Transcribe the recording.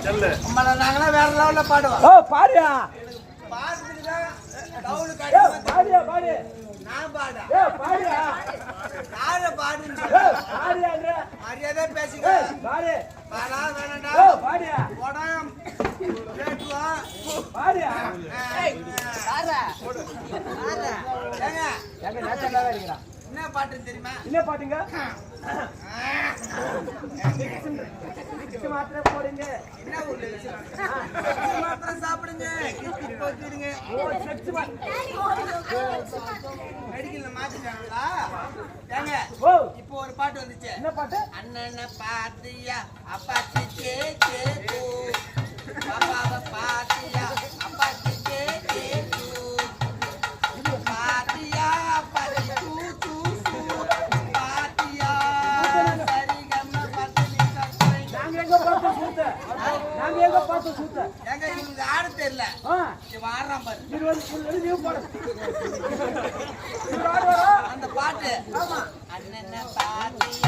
சொல்லு. நாங்களாம் வேற லெவல்ல பாடுவோம். ஓ பாடியா பாடுறதுக்கு தான் டவுனு காடி பாடியா பாடி நான் பாடா. பாடியா யார பாடுன்னு சொல்ற? பாடியா மரியாதை பேசிக்க. பாடி பாடா வேணாம்டா. பாடியா போடாம். கேட்டுவா. பாடியா சாரா. ஏங்க எங்க நேச்சரலா இருக்கறா என்ன பாட்டுன்னு தெரியுமா? என்ன பாட்டுங்க மாத்திரை போடுங்க என்ன ஊர்ல மாத்திரம் சாப்பிடுங்க கிஸ்கி போத்திடுங்க. மெடிக்கல்ல மாத்திட்டாங்களா? ஏங்க இப்போ ஒரு பாட்டு வந்துச்சு. என்ன பாட்டு? அண்ணனை பாத்தியா அப்பாச்சி சே சே தூ, பாப்பாவை பாத்தியா அப்பாச்சி சே சே தூ, பாத்தியா அப்பாச்சி தூ தூ தூ, பாத்தியா சரிகம பத்தனி சக்கரை. நாங்க எங்க பார்த்து சூத்த ஏங்க இவங்க ஆட தெரியல. இவன் ஆடுறான் பாரு. அந்த பாட்டு அண்ணனை பாத்தியா